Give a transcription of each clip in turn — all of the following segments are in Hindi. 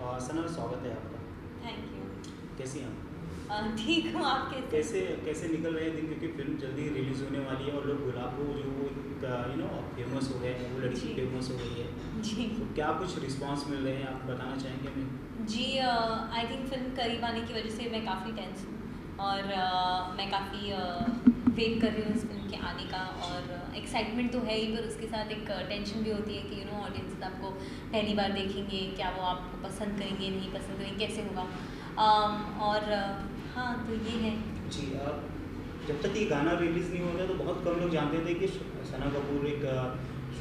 सना स्वागत है आपका। Thank you. कैसी हैं आप? ठीक हूँ, आप कैसे कैसे कैसे निकल रहे हैं दिन, क्योंकि फिल्म जल्दी रिलीज़ होने वाली है और लोग गुलाब को जो वो फेमस हो गए हैं, वो लड़की जी। फेमस हो गई है। जी। तो क्या कुछ रिस्पांस मिल रहे हैं, आप बताना चाहेंगे हमें? जी, आई थिंक फ़िल्म करीब आने की वजह से मैं काफ़ी टेंस हूँ और मैं काफ़ी वेट कर रही हूँ इस फिल्म के आने का। और एक्साइटमेंट तो है ही, पर उसके साथ एक टेंशन भी होती है कि ऑडियंस आपको पहली बार देखेंगे, क्या वो आपको पसंद करेंगे, नहीं पसंद करेंगे, कैसे होगा। और हाँ, तो ये है। जी, जब तक ये गाना रिलीज़ नहीं होता तो बहुत कम लोग जानते थे कि सना कपूर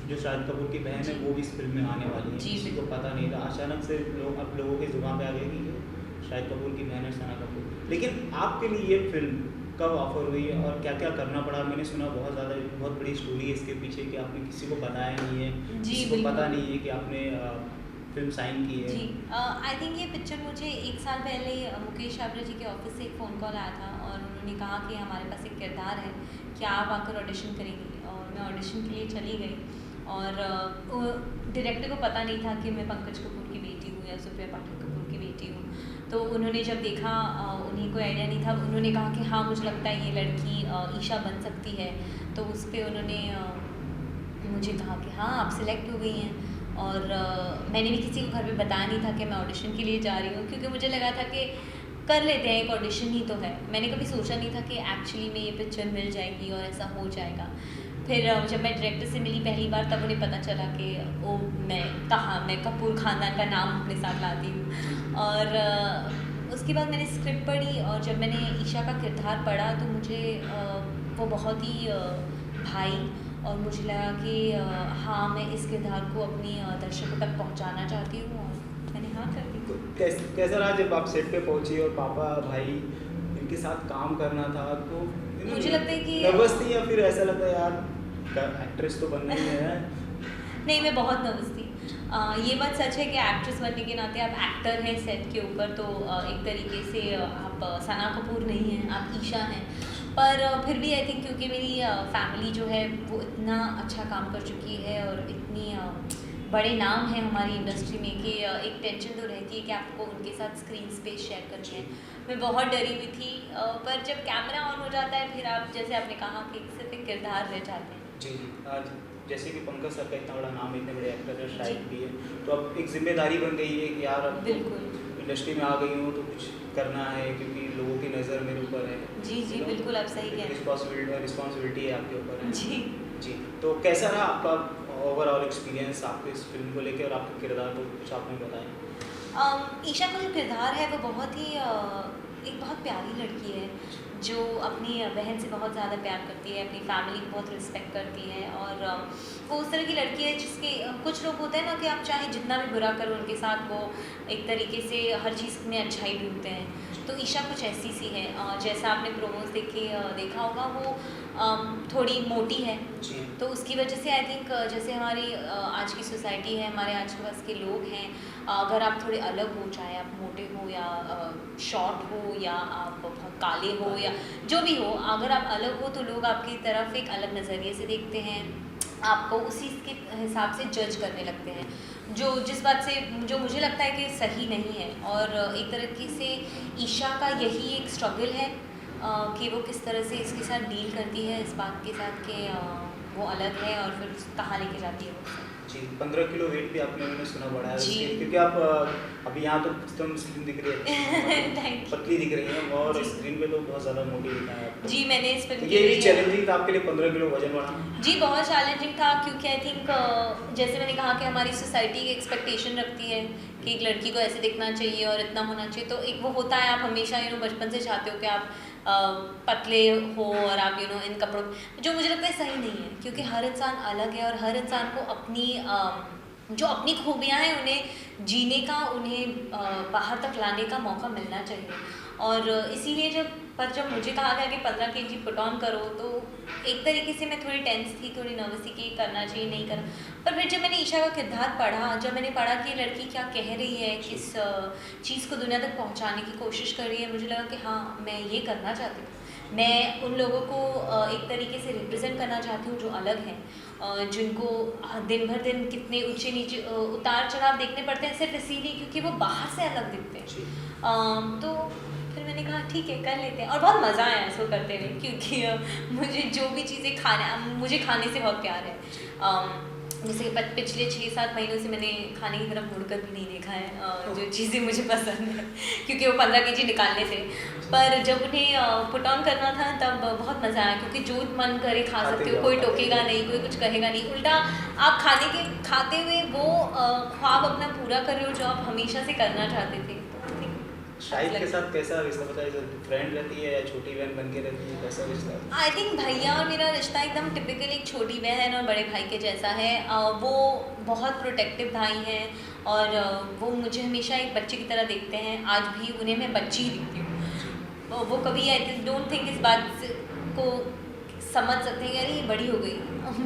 जो शाहिद कपूर की बहन है, जी। वो भी इस फिल्म में आने वाली है। जी, किसी को बिल्कुल। पता नहीं था, अचानक से अब लोगों के जुबान पे आ गया कि ये शाहिद कपूर की बहन है सना कपूर। लेकिन आपके लिए ये फिल्म कब ऑफर हुई है और क्या क्या करना पड़ा? मैंने सुना बहुत बड़ी स्टोरी है इसके पीछे कि आपने किसी को बताया नहीं है, जी, किसी को पता बिल्कुल। नहीं है कि आपने फिल्म साइन की है। जी, आई थिंक ये पिक्चर मुझे 1 साल पहले मुकेश छाबड़ा जी के ऑफिस से एक फ़ोन कॉल आया था और उन्होंने कहा कि हमारे पास एक किरदार है, क्या आप आकर ऑडिशन करेंगी? और मैं ऑडिशन के लिए चली गई और डायरेक्टर को पता नहीं था कि मैं पंकज कपूर की बेटी हूँ या सुप्रिया पाठक कपूर की बेटी हूँ। तो उन्होंने जब देखा, उन्हें कोई आइडिया नहीं था, उन्होंने कहा कि हाँ, मुझे लगता है ये लड़की ईशा बन सकती है। तो उस पे उन्होंने मुझे कहा कि हाँ, आप सिलेक्ट हो गई हैं। और मैंने भी किसी को घर पे बताया नहीं था कि मैं ऑडिशन के लिए जा रही हूँ, क्योंकि मुझे लगा था कि कर लेते हैं, एक ऑडिशन ही तो है। मैंने कभी सोचा नहीं था कि एक्चुअली में ये पिक्चर मिल जाएगी और ऐसा हो जाएगा। फिर जब मैं डायरेक्टर से मिली पहली बार, तब उन्हें पता चला कि मैं कपूर ख़ानदान का नाम अपने साथ लाती हूँ। और उसके बाद मैंने स्क्रिप्ट पढ़ी और जब मैंने ईशा का किरदार पढ़ा तो मुझे वो बहुत ही भाई, और मुझे लगा कि हाँ, मैं इस किरदार को अपनी दर्शकों तक पहुंचाना चाहती हूँ और मैंने हाँ कर दी। तो कैसा रहा जब आप सेट पे पहुंची और पापा भाई इनके साथ काम करना था? तो मुझे लगता है कि नर्वस थी या फिर ऐसा लगता है यार एक्ट्रेस तो बनना ही है? नहीं, मैं बहुत नर्वस थी। ये बात सच है कि एक्ट्रेस बनने के नाते आप एक्टर हैं सेट के ऊपर, तो एक तरीके से आप सना कपूर नहीं हैं, आप ईशा हैं। पर फिर भी आई थिंक क्योंकि मेरी फैमिली जो है वो इतना अच्छा काम कर चुकी है और इतनी बड़े नाम हैं हमारी इंडस्ट्री में कि एक टेंशन तो रहती है कि आपको उनके साथ स्क्रीन स्पेस शेयर करनी है। मैं बहुत डरी हुई थी, पर जब कैमरा ऑन हो जाता है फिर आप, जैसे आपने कहा, कि सिर्फ एक किरदार रह जाते हैं। जी जी। आज जैसे कि पंकज सर का इतना बड़ा नाम है, इतने बड़े एक्टर है, शाहिद जी। भी है, तो अब एक जिम्मेदारी बन गई है कि यार अब बिल्कुल। इंडस्ट्री में आ गई हूँ तो कुछ करना है, क्योंकि लोगों की नज़र मेरे ऊपर है। जी, जी, बिल्कुल, आप सही कह रहे हैं। रिस्पॉन्सिबिलिटी है आपके ऊपर है। जी। जी, तो कैसा रहा आपका ओवरऑल एक्सपीरियंस आपके इस फिल्म को लेकर और आपके किरदार को कुछ आपने बताया? ईशा का जो किरदार है वो बहुत ही एक बहुत प्यारी लड़की है, जो अपनी बहन से बहुत ज़्यादा प्यार करती है, अपनी फैमिली को बहुत रिस्पेक्ट करती है। और वो उस तरह की लड़की है जिसके कुछ लोग होते हैं ना कि आप चाहे जितना भी बुरा करो उनके साथ, वो एक तरीके से हर चीज़ में अच्छाई ढूंढते हैं। तो ईशा कुछ ऐसी सी है। जैसा आपने प्रोमोज देखा होगा, वो थोड़ी मोटी है। जी। तो उसकी वजह से आई थिंक जैसे हमारी आज की सोसाइटी है, हमारे आस-पास के लोग हैं, अगर आप थोड़े अलग हो, चाहे आप मोटे हो या शॉर्ट हो या आप बहुत काले हो या जो भी हो, अगर आप अलग हो तो लोग आपकी तरफ एक अलग नज़रिए से देखते हैं, आपको उसी के हिसाब से जज करने लगते हैं, जो मुझे लगता है कि सही नहीं है। और एक तरीके से ईशा का यही एक स्ट्रगल है कि वो किस तरह से इसके साथ डील करती है, इस बात के साथ कि वो अलग है और फिर कहाँ लेके जाती है वो। जी, 15 किलो वेट भी आपने मैंने सुना बढ़ा है जी। उसके, क्योंकि आप अभी यहाँ तो एकदम स्लिम दिख रही है, मतलब थैंक यू। पतली दिख रही हैं, और जी। स्क्रीन पे तो बहुत ज़्यादा मोटी दिखा है आपको। जी, मैंने इस तो फिल्म ये के भी लिए चैलेंजिंग था आपके लिए 15 किलो वजन बढ़ाना? जी, बहुत चैलेंजिंग था, क्योंकि आई थिंक जैसे मैंने कहा कि हमारी सोसाइटी एक एक्सपेक्टेशन रखती है कि एक लड़की को ऐसे दिखना चाहिए और इतना होना चाहिए। तो एक वो होता है, आप हमेशा बचपन से चाहते हो कि आप पतले हो और आप इन कपड़ों, जो मुझे लगता है सही नहीं है, क्योंकि हर इंसान अलग है और हर इंसान को अपनी जो अपनी खूबियाँ हैं उन्हें जीने का, उन्हें बाहर तक लाने का मौका मिलना चाहिए। और इसीलिए जब मुझे कहा गया कि 15 केजी पुट ऑन करो, तो एक तरीके से मैं थोड़ी टेंस थी, थोड़ी नर्वस थी कि करना चाहिए नहीं करना। पर फिर जब मैंने ईशा का किरदार पढ़ा, जब मैंने पढ़ा कि ये लड़की क्या कह रही है, किस चीज़ को दुनिया तक पहुंचाने की कोशिश कर रही है, मुझे लगा कि हाँ, मैं ये करना चाहती हूँ। मैं उन लोगों को एक तरीके से रिप्रेजेंट करना चाहती हूँ जो अलग हैं, जिनको दिन भर दिन कितने ऊंचे नीचे उतार चढ़ाव देखने पड़ते हैं सिर्फ इसीलिए क्योंकि वो बाहर से अलग दिखते हैं। तो फिर मैंने कहा ठीक है कर लेते हैं, और बहुत मज़ा आया इसको करते हुए क्योंकि मुझे जो भी चीज़ें मुझे खाने से बहुत प्यार है। जैसे कि पिछले 6-7 महीनों से मैंने खाने की तरफ मुड़कर भी नहीं देखा है, जो चीज़ें मुझे पसंद है क्योंकि वो 15 kg निकालने थे, पर जब उन्हें पुट ऑन करना था तब बहुत मज़ा आया क्योंकि जो मन करे खा सकते हो, कोई टोकेगा नहीं, कोई कुछ कहेगा नहीं, उल्टा आप खाते हुए वो ख्वाब अपना पूरा कर रहे हो जो आप हमेशा से करना चाहते थे। शाहिद के साथ कैसा रिश्ता बताइए, फ्रेंड रहती है या छोटी बहन बन के रहती है, कैसा रिश्ता? आई थिंक भैया और मेरा रिश्ता एकदम टिपिकल एक छोटी बहन और बड़े भाई के जैसा है। वो बहुत प्रोटेक्टिव भाई हैं और वो मुझे हमेशा एक बच्चे की तरह देखते हैं, आज भी उन्हें मैं बच्ची ही दिखती हूँ। वो कभी आई डोंट थिंक इस बात को समझ सकते हैं यार ये बड़ी हो गई,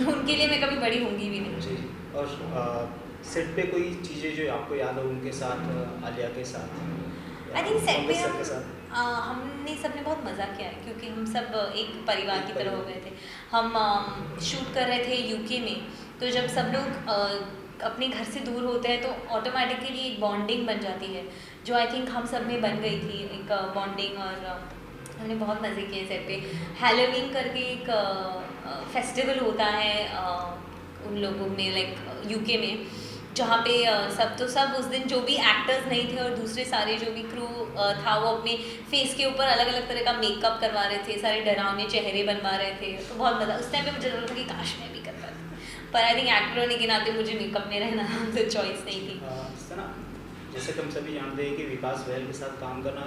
उनके लिए मैं कभी बड़ी होंगी भी नहीं। जी। और सेट पे कोई चीज़ें जो आपको याद हो उनके साथ, आलिया के साथ? आई थिंक सेट पे हमने सबने बहुत मज़ा किया है क्योंकि हम सब एक परिवार की तरह हो गए थे। हम शूट कर रहे थे यूके में, तो जब सब लोग अपने घर से दूर होते हैं तो ऑटोमेटिकली एक बॉन्डिंग बन जाती है, जो आई थिंक हम सब में बन गई थी एक बॉन्डिंग, और हमने बहुत मज़े किए सेट पे। हैलोवीन करके एक फेस्टिवल होता है उन लोगों में, लाइक यूके में, जहाँ पे सब उस दिन जो भी एक्टर्स नहीं थे और दूसरे सारे जो भी क्रू था वो अपने फेस के ऊपर अलग अलग तरह का मेकअप करवा रहे थे, सारे डरावने चेहरे बनवा रहे थे, तो बहुत मज़ा। उस टाइम पे मुझे लग रहा था कि काश मैं भी कर पाती, पर आई थिंक एक्टर होने के नाते मुझे मेकअप में रहना तो चॉइस नहीं थी। जैसे तुम सभी जानते हैं कि विकास बहल के साथ काम करना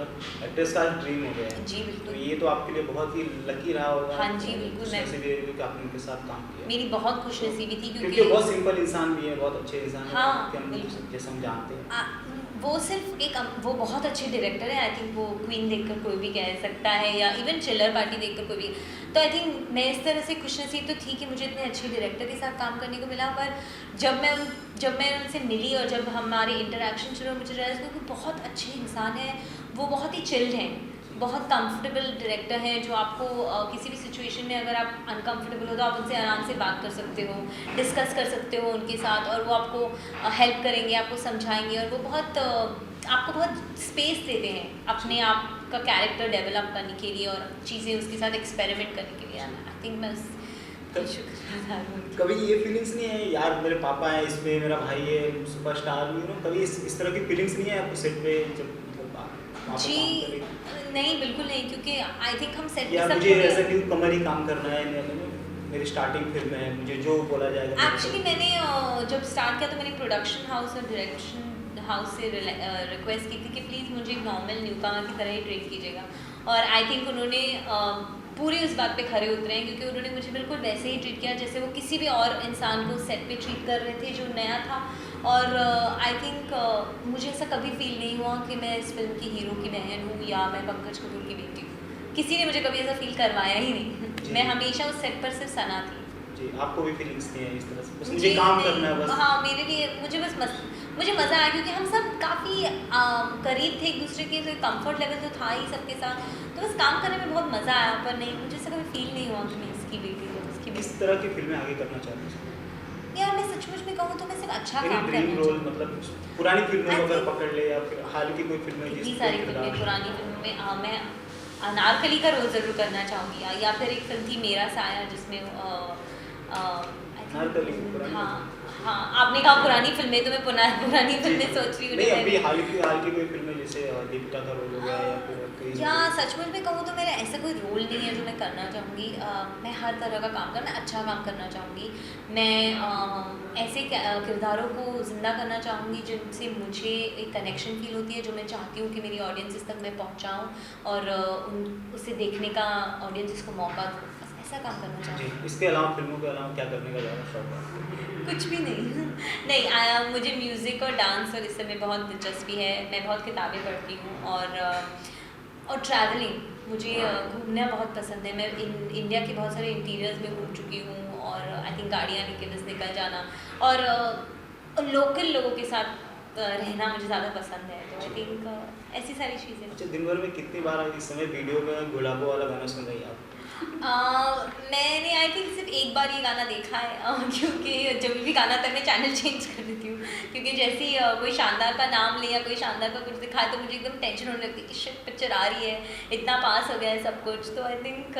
एक्ट्रेस का ड्रीम हो गया है। जी बिल्कुल। तो ये तो आपके लिए बहुत ही लकी रहा होगा। हाँ जी बिल्कुल। मैं कि आपने उनके साथ काम किया, मेरी बहुत खुशनसीबी थी क्योंकि बहुत सिंपल इंसान भी है, बहुत अच्छे इंसान है। हाँ जैसे हम जानते हैं वो सिर्फ वो बहुत अच्छे डायरेक्टर है। आई थिंक वो क्वीन देखकर कोई भी कह सकता है, या इवन चिल्लर पार्टी देखकर कोई भी। तो आई थिंक मैं इस तरह से खुशनसीब तो थी कि मुझे इतने अच्छे डायरेक्टर के साथ काम करने को मिला, पर जब मैं उनसे मिली और जब हमारे इंटरेक्शन शुरू, मुझे रियलाइज़ हुआ कि बहुत अच्छे इंसान हैं, वो बहुत ही चिल्ड हैं, बहुत कंफर्टेबल डायरेक्टर हैं, जो आपको किसी भी सिचुएशन में अगर आप अनकंफर्टेबल हो तो आप उनसे आराम से बात कर सकते हो, डिस्कस कर सकते हो उनके साथ, और वो आपको हेल्प करेंगे, आपको समझाएंगे, और वो आपको बहुत स्पेस देते हैं अपने आप का कैरेक्टर डेवलप करने के लिए और चीज़ें उसके साथ एक्सपेरिमेंट करने के लिए। आई थिंक मैं कभी ये फीलिंग्स नहीं है यार मेरे पापा हैं इसमें, मेरा भाई है सुपरस्टार, कभी इस तरह की फीलिंग्स नहीं है आपको सेट पे जब जी नहीं बिल्कुल नहीं, क्योंकि आई थिंक हम सेट पे मुझे ऐसा क्यों कमर ही काम करना है, मेरी स्टार्टिंग फिल्म है, मुझे जो बोला जाएगा। एक्चुअली मैंने जब स्टार्ट किया तो मैंने प्रोडक्शन हाउस और डायरेक्शन हाउस से रिक्वेस्ट की थी कि प्लीज़ मुझे एक नॉर्मल न्यूकमर की तरह ही ट्रीट कीजिएगा, और आई थिंक उन्होंने पूरे उस बात पे खरे उतरे हैं, क्योंकि उन्होंने मुझे बिल्कुल वैसे ही ट्रीट किया जैसे वो किसी भी और इंसान को सेट पे ट्रीट कर रहे थे जो नया था। और आई थिंक मुझे ऐसा कभी फील नहीं हुआ कि मैं इस फिल्म की हीरो की बहन हूँ या मैं पंकज कपूर की बेटी हूँ। किसी ने मुझे कभी ऐसा फील करवाया ही नहीं। मैं हमेशा उस सेट पर सिर्फ सना थी। जी, आपको भी फीलिंग्स नहीं है इस तरह से? बस मुझे काम करना है बस। हाँ, मेरे लिए मुझे मज़ा आया, क्योंकि हम सब काफ़ी करीब थे एक दूसरे के, तो कंफर्ट लेवल तो था ही सबके साथ, तो बस काम करने में बहुत मज़ा आया। पर नहीं, मुझे ऐसा कभी फील नहीं हुआ कि मैं इसकी बेटी हूँ, उसकी किस तरह की फिल्में आगे करना चाहती हैं? यार मैं सचमुच में कहूँ तो मैं सिर्फ अच्छा काम करना ड्रीम रोल, मतलब पुरानी फिल्मों को अगर पकड़ ले या फिर हाल की कोई फिल्में? इतनी सारी फिल्में, पुरानी फिल्मों में मैं अनारकली का रोल ज़रूर करना चाहूँगी, या फिर एक फिल्म थी मेरा साया जिसमें हाँ आपने कहा पुरानी फिल्में, तो मैं पुरानी फिल्में सोच रही हूँ। नहीं, अभी हाल की कोई फिल्में जैसे दीपिका का रोल हो गया या फिर या सचमुच में कहूँ तो मेरा ऐसा कोई रोल नहीं है जो मैं करना चाहूँगी। मैं हर तरह का काम करना, अच्छा काम करना चाहूँगी। मैं ऐसे किरदारों को ज़िंदा करना चाहूँगी जिनसे मुझे एक कनेक्शन फील होती है, जो मैं चाहती हूँ कि मेरी ऑडियंसेस तक मैं पहुँचाऊँ और उसे देखने का ऑडियंसेस को मौका दूँ। बस ऐसा काम करना चाहूँगी। इसके अलावा फिल्मों के अलावा क्या करने का ज़्यादा शौक है? कुछ भी नहीं मुझे म्यूज़िक और डांस और इस सब में बहुत दिलचस्पी है। मैं बहुत किताबें पढ़ती हूँ और ट्रैवलिंग, मुझे घूमना बहुत पसंद है। मैं इंडिया के बहुत सारे इंटीरियर्स में घूम चुकी हूँ, और आई थिंक गाड़ियाँ लेके बस निकल जाना और लोकल लोगों के साथ रहना मुझे ज़्यादा पसंद है। तो आई थिंक ऐसी सारी चीज़ें। अच्छा, दिन भर में कितनी बार इस समय वीडियो में गुलाबों वाला गाना सुन रही हैं आप? मैंने आई थिंक सिर्फ एक बार ये गाना देखा है, क्योंकि जब भी गाना था मैं चैनल चेंज कर देती हूँ, क्योंकि जैसे ही कोई शानदार का नाम ले या कोई शानदार का कुछ दिखाए तो मुझे एकदम टेंशन होने लगती है कि शिट पिक्चर आ रही है, इतना पास हो गया है सब कुछ। तो आई थिंक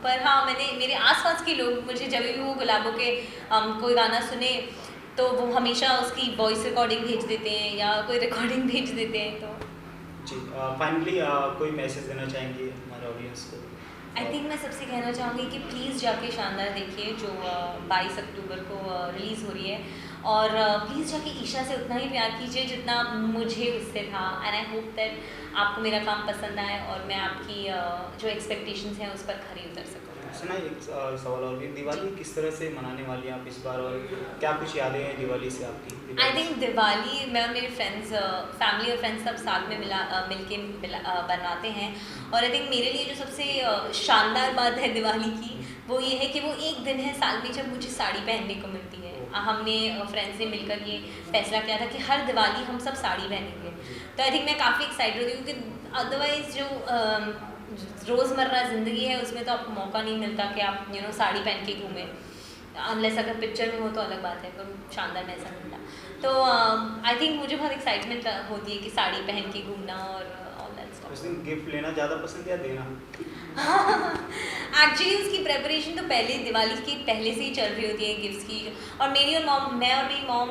पर हाँ, मैंने मेरे आसपास के लोग मुझे जब भी वो गुलाबों के कोई गाना सुने तो वो हमेशा उसकी वॉइस रिकॉर्डिंग भेज देते हैं या कोई रिकॉर्डिंग भेज देते हैं। तो जी फाइनली कोई मैसेज देना चाहेंगे हमारे ऑडियंस को? आई थिंक मैं सबसे कहना चाहूँगी कि प्लीज़ जाके शानदार देखिए, जो 22 अक्टूबर को रिलीज़ हो रही है, और प्लीज़ जाके ईशा से उतना ही प्यार कीजिए जितना मुझे उससे था। एंड आई होप दैट आपको मेरा काम पसंद आए और मैं आपकी जो एक्सपेक्टेशंस हैं उस पर खरी उतर सकूँ। सुना एक सवाल और भी, दिवाली किस तरह से मनाने वाली हैं आप इस बार, और क्या कुछ यादें हैं दिवाली से आपकी? आई थिंक दिवाली मैं और मेरे फ्रेंड्स, फैमिली और फ्रेंड्स सब साथ में मिलके बनाते हैं। और आई थिंक मेरे लिए जो सबसे शानदार बात है दिवाली की वो ये है कि वो एक दिन है साल में जब मुझे साड़ी पहनने को मिलती है। हमने फ्रेंड्स से मिलकर ये फैसला किया था कि हर दिवाली हम सब साड़ी पहनेंगे। तो आई थिंक मैं काफ़ी एक्साइटेड होती हूँ, क्योंकि अदरवाइज़ जो रोज़मर्रा ज़िंदगी है उसमें तो आपको मौका नहीं मिलता कि आप साड़ी पहन के घूमें, अनलेस अगर पिक्चर में हो तो अलग बात है, पर शानदार में ऐसा मिला। तो आई थिंक मुझे बहुत एक्साइटमेंट होती है कि साड़ी पहन के घूमना और ऑल दैट स्टफ। उस दिन गिफ्ट लेना ज़्यादा पसंद या देना? एक्चुअली उसकी प्रेपरेशन तो पहले दिवाली की पहले से ही चल रही होती है गिफ्ट्स की। और मैं और मेरी मॉम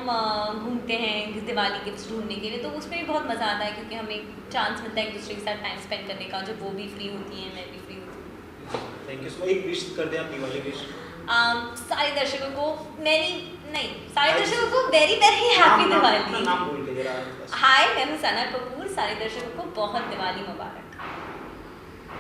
घूमते हैं दिवाली गिफ्ट्स ढूंढने के लिए, तो उसमें भी बहुत मज़ा आता है, क्योंकि हमें चांस मिलता है एक दूसरे के साथ टाइम स्पेंड करने का, जब वो भी फ्री होती हैं मैं भी फ्री होती हूँ। Thank you so much. एक विश कर दें आप, दिवाली विश। सारे दर्शकों को सारे दर्शकों को वेरी वेरी हैप्पी दिवाली। नाम बोल के जरा। हाय, मैं हूँ सना कपूर, सारे दर्शकों को बहुत दिवाली मुबारक।